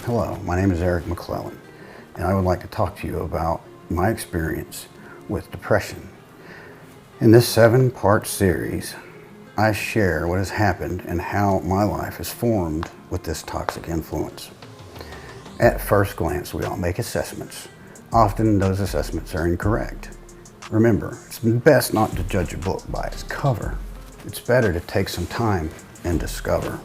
Hello, my name is Eric McClellan, and I would like to talk to you about my experience with depression. In this 7-part series, I share what has happened and how my life has formed with this toxic influence. At first glance, we all make assessments. Often those assessments are incorrect. Remember, it's best not to judge a book by its cover. It's better to take some time and discover.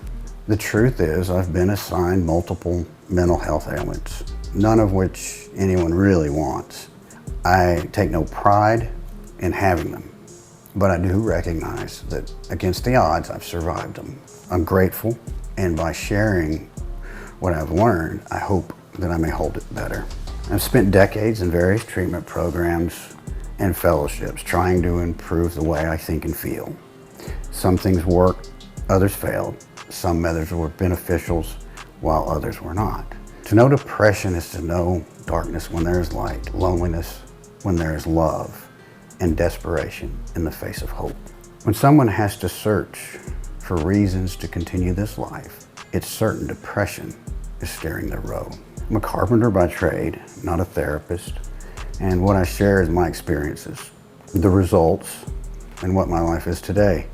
The truth is, I've been assigned multiple mental health ailments, none of which anyone really wants. I take no pride in having them, but I do recognize that against the odds, I've survived them. I'm grateful, and by sharing what I've learned, I hope that I may hold it better. I've spent decades in various treatment programs and fellowships trying to improve the way I think and feel. Some things worked, others failed. Some methods were beneficial, while others were not. To know depression is to know darkness when there is light, loneliness when there is love, and desperation in the face of hope. When someone has to search for reasons to continue this life, it's certain depression is staring their road. I'm a carpenter by trade, not a therapist, and what I share is my experiences, the results, and what my life is today,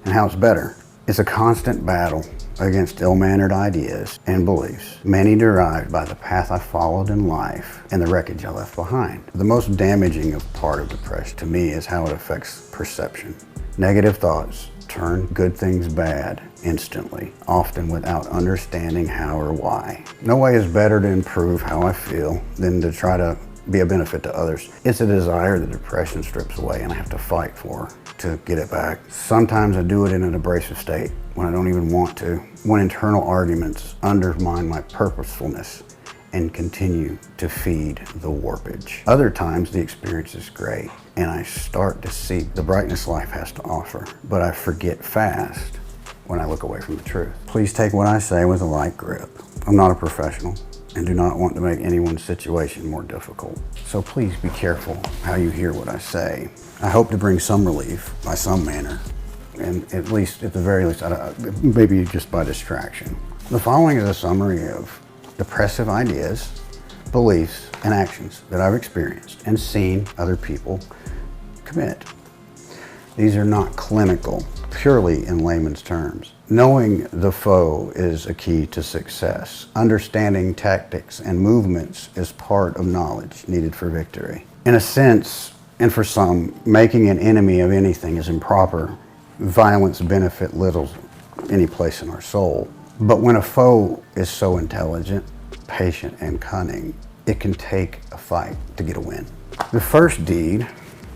and how it's better. It's a constant battle against ill-mannered ideas and beliefs, many derived by the path I followed in life and the wreckage I left behind. The most damaging part of depression to me is how it affects perception. Negative thoughts turn good things bad instantly, often without understanding how or why. No way is better to improve how I feel than to try to be a benefit to others. It's a desire that depression strips away and I have to fight for to get it back. Sometimes I do it in an abrasive state when I don't even want to, when internal arguments undermine my purposefulness and continue to feed the warpage. Other times the experience is great and I start to see the brightness life has to offer, but I forget fast when I look away from the truth. Please take what I say with a light grip. I'm not a professional and do not want to make anyone's situation more difficult. So please be careful how you hear what I say. I hope to bring some relief by some manner, and at the very least, maybe just by distraction. The following is a summary of depressive ideas, beliefs, and actions that I've experienced and seen other people commit. These are not clinical, purely in layman's terms. Knowing the foe is a key to success. Understanding tactics and movements is part of knowledge needed for victory. In a sense, and for some, making an enemy of anything is improper. Violence benefits little any place in our soul. But when a foe is so intelligent, patient, and cunning, it can take a fight to get a win. The first deed,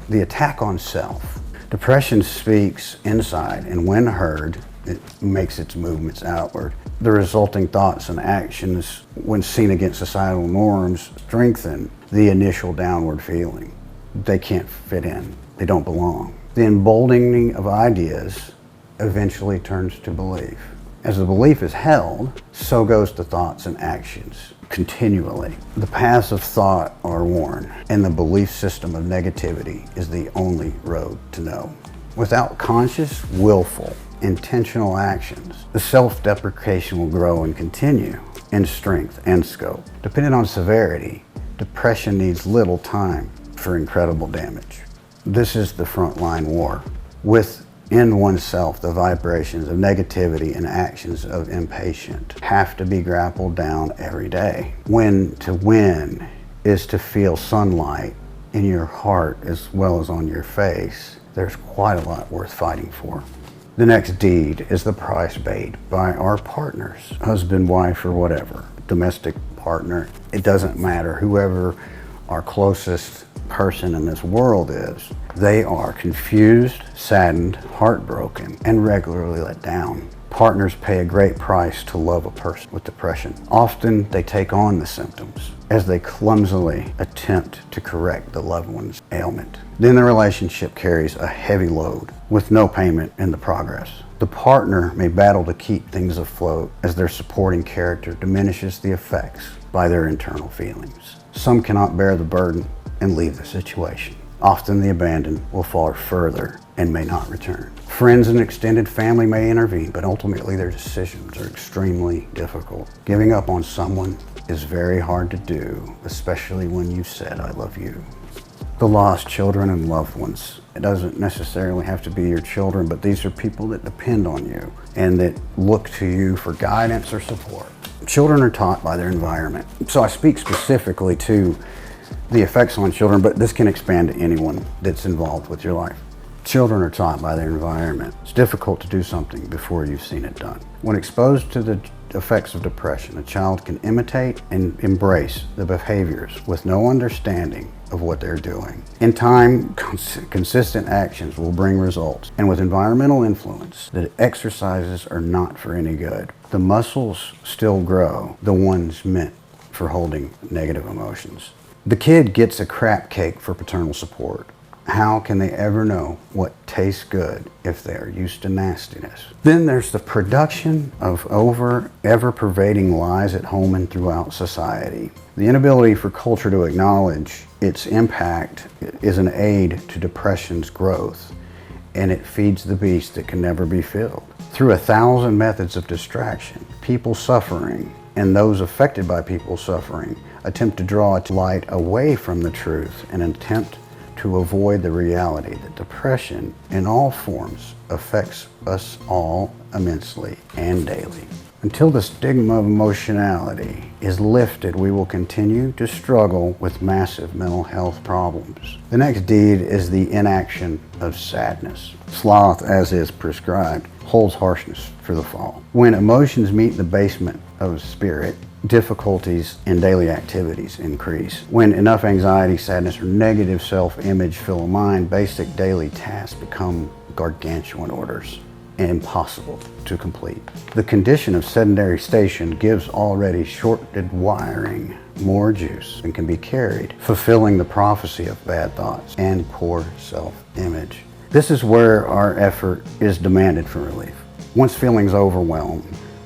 the attack on self. Depression speaks inside, and when heard, it makes its movements outward. The resulting thoughts and actions, when seen against societal norms, strengthen the initial downward feeling. They can't fit in. They don't belong. The emboldening of ideas eventually turns to belief. As the belief is held, so goes the thoughts and actions continually. The paths of thought are worn, and the belief system of negativity is the only road to know. Without conscious, willful, intentional actions, the self-deprecation will grow and continue in strength and scope. Depending on severity, depression needs little time for incredible damage. This is the frontline war. Within oneself, the vibrations of negativity and actions of impatient have to be grappled down every day. When to win is to feel sunlight in your heart as well as on your face. There's quite a lot worth fighting for. The next deed is the price paid by our partners, husband, wife, or whatever, domestic partner. It doesn't matter, whoever our closest person in this world is. They are confused, saddened, heartbroken, and regularly let down. Partners pay a great price to love a person with depression. Often they take on the symptoms as they clumsily attempt to correct the loved one's ailment. Then the relationship carries a heavy load with no payment in the progress. The partner may battle to keep things afloat as their supporting character diminishes the effects by their internal feelings. Some cannot bear the burden and leave the situation. Often the abandoned will fall further and may not return. Friends and extended family may intervene, but ultimately their decisions are extremely difficult. Giving up on someone is very hard to do, especially when you said, "I love you." The lost children and loved ones. It doesn't necessarily have to be your children, but these are people that depend on you and that look to you for guidance or support. Children are taught by their environment. So I speak specifically to the effects on children, but this can expand to anyone that's involved with your life. Children are taught by their environment. It's difficult to do something before you've seen it done. When exposed to the effects of depression, a child can imitate and embrace the behaviors with no understanding of what they're doing. In time, consistent actions will bring results. And with environmental influence, the exercises are not for any good. The muscles still grow, the ones meant for holding negative emotions. The kid gets a crap cake for paternal support. How can they ever know what tastes good if they are used to nastiness? Then there's the production of ever-pervading lies at home and throughout society. The inability for culture to acknowledge its impact is an aid to depression's growth, and it feeds the beast that can never be filled. Through 1,000 methods of distraction, people suffering and those affected by people suffering attempt to draw light away from the truth and attempt to avoid the reality that depression in all forms affects us all immensely and daily. Until the stigma of emotionality is lifted, we will continue to struggle with massive mental health problems. The next deed is the inaction of sadness. Sloth, as is prescribed, holds harshness for the fall. When emotions meet the basement of spirit, difficulties in daily activities increase. When enough anxiety, sadness, or negative self-image fill a mind, basic daily tasks become gargantuan orders and impossible to complete. The condition of sedentary station gives already shorted wiring more juice than can be carried, fulfilling the prophecy of bad thoughts and poor self-image. This is where our effort is demanded for relief. Once feelings overwhelm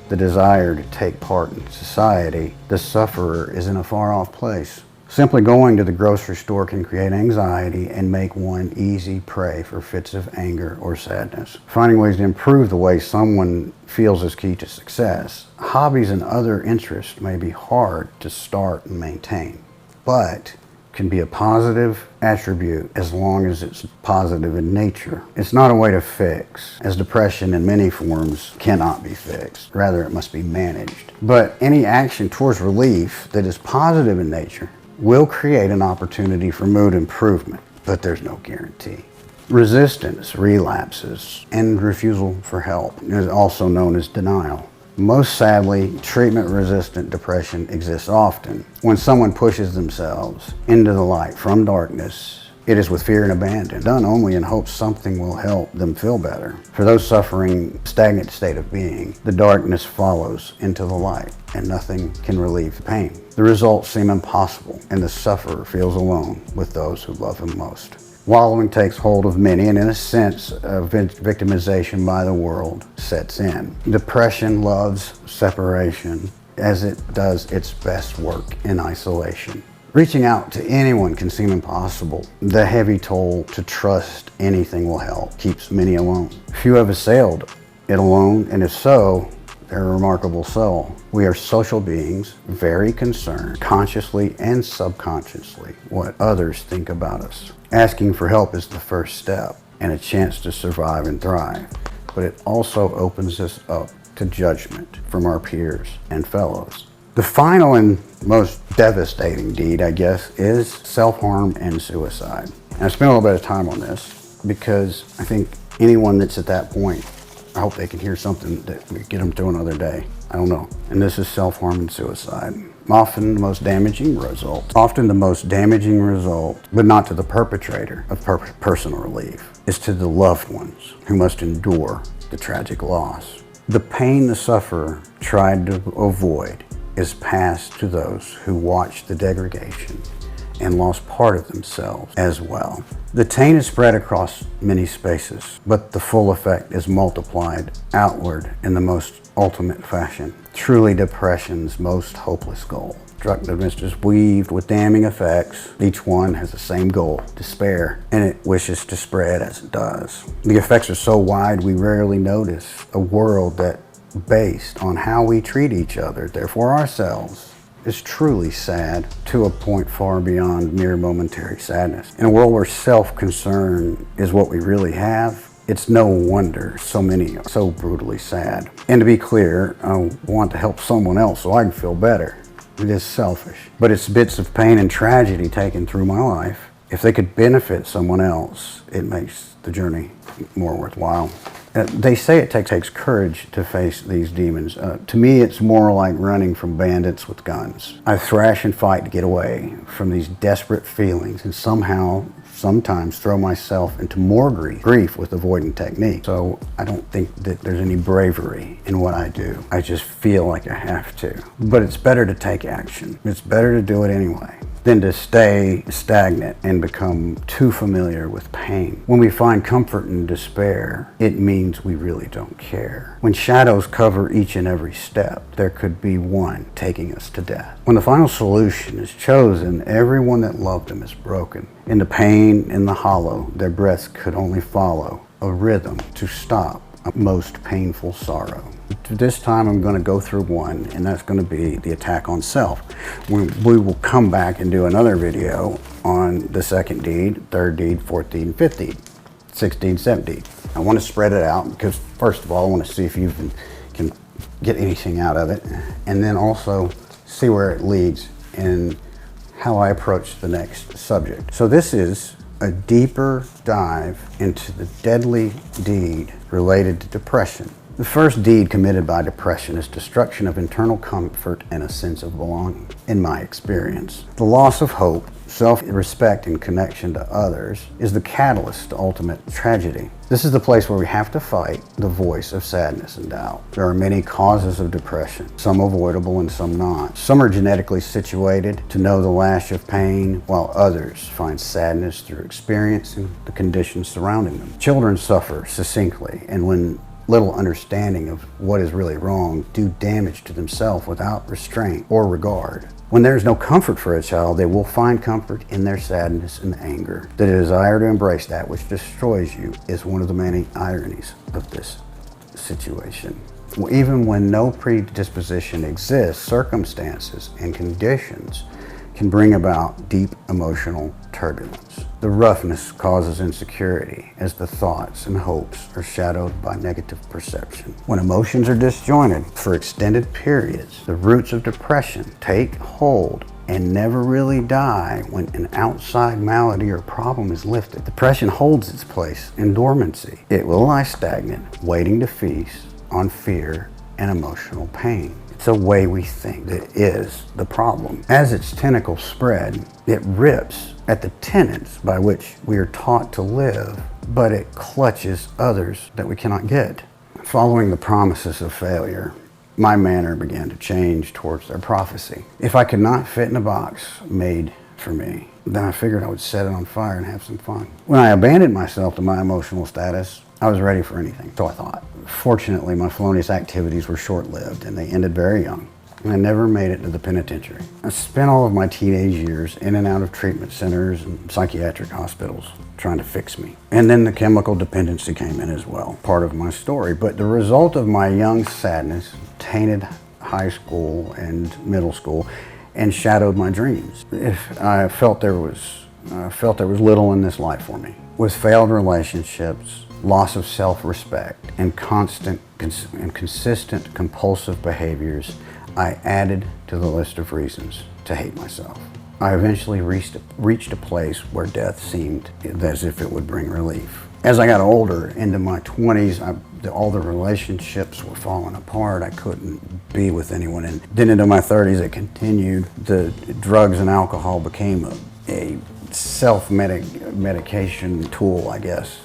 the desire to take part in society, the sufferer is in a far-off place. Simply going to the grocery store can create anxiety and make one easy prey for fits of anger or sadness. Finding ways to improve the way someone feels is key to success. Hobbies and other interests may be hard to start and maintain, but can be a positive attribute as long as it's positive in nature. It's not a way to fix, as depression in many forms cannot be fixed. Rather, it must be managed. But any action towards relief that is positive in nature will create an opportunity for mood improvement, but there's no guarantee. Resistance, relapses, and refusal for help is also known as denial. Most sadly, treatment-resistant depression exists often. When someone pushes themselves into the light from darkness, it is with fear and abandon, done only in hopes something will help them feel better. For those suffering stagnant state of being, the darkness follows into the light, and nothing can relieve the pain. The results seem impossible, and the sufferer feels alone with those who love him most. Wallowing takes hold of many, and in a sense of victimization by the world sets in. Depression loves separation as it does its best work in isolation. Reaching out to anyone can seem impossible. The heavy toll to trust anything will help keeps many alone. Few have assailed it alone, and if so, they're a remarkable soul. We are social beings, very concerned, consciously and subconsciously, what others think about us. Asking for help is the first step and a chance to survive and thrive, but it also opens us up to judgment from our peers and fellows. The final and most devastating deed, I guess, is self-harm and suicide. And I spent a little bit of time on this because I think anyone that's at that point, I hope they can hear something that will get them through another day. I don't know. And this is self-harm and suicide. Often the most damaging result, but not to the perpetrator of personal relief, is to the loved ones who must endure the tragic loss. The pain the sufferer tried to avoid is passed to those who watch the degradation and lost part of themselves as well. The taint is spread across many spaces, but the full effect is multiplied outward in the most ultimate fashion. Truly depression's most hopeless goal. Destructiveness is weaved with damning effects. Each one has the same goal, despair, and it wishes to spread as it does. The effects are so wide we rarely notice a world that, based on how we treat each other, therefore ourselves, is truly sad to a point far beyond mere momentary sadness. In a world where self-concern is what we really have, it's no wonder so many are so brutally sad. And to be clear, I want to help someone else so I can feel better. It is selfish, but it's bits of pain and tragedy taken through my life. If they could benefit someone else, it makes the journey more worthwhile. They say it takes courage to face these demons. To me, it's more like running from bandits with guns. I thrash and fight to get away from these desperate feelings and sometimes throw myself into more grief with avoidant technique. So I don't think that there's any bravery in what I do. I just feel like I have to. But it's better to take action. It's better to do it anyway than to stay stagnant and become too familiar with pain. When we find comfort in despair, it means we really don't care. When shadows cover each and every step, there could be one taking us to death. When the final solution is chosen, everyone that loved them is broken. In the pain, in the hollow, their breaths could only follow a rhythm to stop a most painful sorrow. This time I'm going to go through one, and that's going to be the attack on self. We will come back and do another video on the second deed, third deed, fourth deed, and fifth deed, sixth deed, seventh deed. I want to spread it out because, first of all, I want to see if you can get anything out of it, and then also see where it leads and how I approach the next subject. So this is a deeper dive into the deadly deed related to depression. The first deed committed by depression is destruction of internal comfort and a sense of belonging, in my experience. The loss of hope, self-respect, and connection to others is the catalyst to ultimate tragedy. This is the place where we have to fight the voice of sadness and doubt. There are many causes of depression, some avoidable and some not. Some are genetically situated to know the lash of pain, while others find sadness through experiencing the conditions surrounding them. Children suffer succinctly, and when little understanding of what is really wrong, do damage to themselves without restraint or regard. When there is no comfort for a child, they will find comfort in their sadness and anger. The desire to embrace that which destroys you is one of the many ironies of this situation. Even when no predisposition exists, circumstances and conditions can bring about deep emotional turbulence. The roughness causes insecurity as the thoughts and hopes are shadowed by negative perception. When emotions are disjointed for extended periods, the roots of depression take hold and never really die when an outside malady or problem is lifted. Depression holds its place in dormancy. It will lie stagnant, waiting to feast on fear and emotional pain. It's a way we think that is the problem. As its tentacles spread, it rips at the tenets by which we are taught to live, but it clutches others that we cannot get. Following the promises of failure, my manner began to change towards their prophecy. If I could not fit in a box made for me, then I figured I would set it on fire and have some fun. When I abandoned myself to my emotional status, I was ready for anything, so I thought. Fortunately, my felonious activities were short-lived and they ended very young. And I never made it to the penitentiary. I spent all of my teenage years in and out of treatment centers and psychiatric hospitals trying to fix me. And then the chemical dependency came in as well, part of my story. But the result of my young sadness tainted high school and middle school and shadowed my dreams. I felt there was little in this life for me. With failed relationships, loss of self-respect, and consistent compulsive behaviors, I added to the list of reasons to hate myself. I eventually reached a place where death seemed as if it would bring relief. As I got older, into my 20s, all the relationships were falling apart. I couldn't be with anyone. And then into my 30s, it continued. The drugs and alcohol became a self-medication tool, I guess.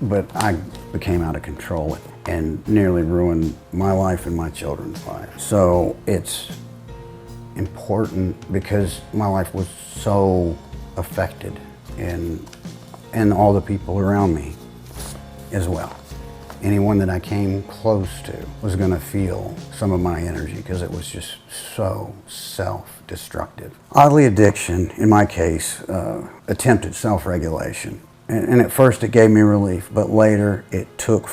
But I became out of control and nearly ruined my life and my children's lives. So it's important because my life was so affected, and all the people around me as well. Anyone that I came close to was going to feel some of my energy because it was just so self-destructive. Oddly, addiction, in my case, attempted self-regulation. And at first it gave me relief, but later it took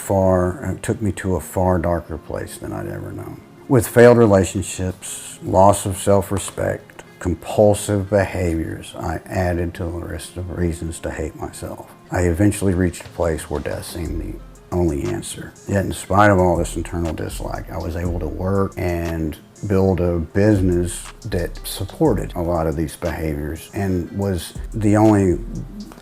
me to a far darker place than I'd ever known. With failed relationships, loss of self-respect, compulsive behaviors, I added to the list of reasons to hate myself. I eventually reached a place where death seemed the only answer. Yet in spite of all this internal dislike, I was able to work and build a business that supported a lot of these behaviors, and was the only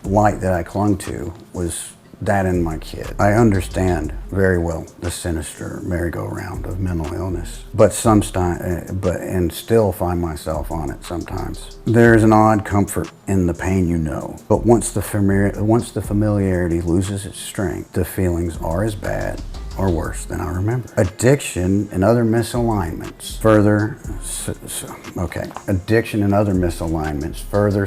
light that I clung to was that in my kid. I understand very well the sinister merry-go-round of mental illness, and still find myself on it sometimes. There's an odd comfort in the pain you know, but once the familiarity loses its strength, the feelings are as bad or worse than I remember. Addiction and other misalignments further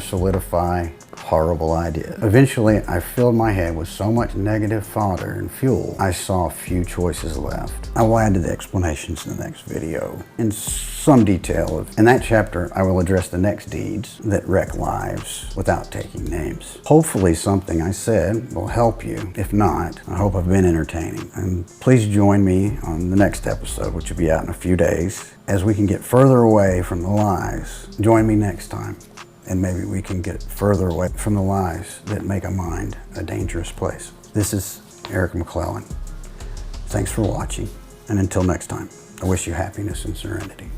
solidify horrible ideas. Eventually, I filled my head with so much negative fodder and fuel, I saw few choices left. I will add to the explanations in the next video in some detail. In that chapter, I will address the next deeds that wreck lives without taking names. Hopefully something I said will help you. If not, I hope I've been entertaining. And please join me on the next episode, which will be out in a few days, as we can get further away from the lies. Join me next time, and maybe we can get further away from the lies that make a mind a dangerous place. This is Eric McClellan. Thanks for watching, and until next time, I wish you happiness and serenity.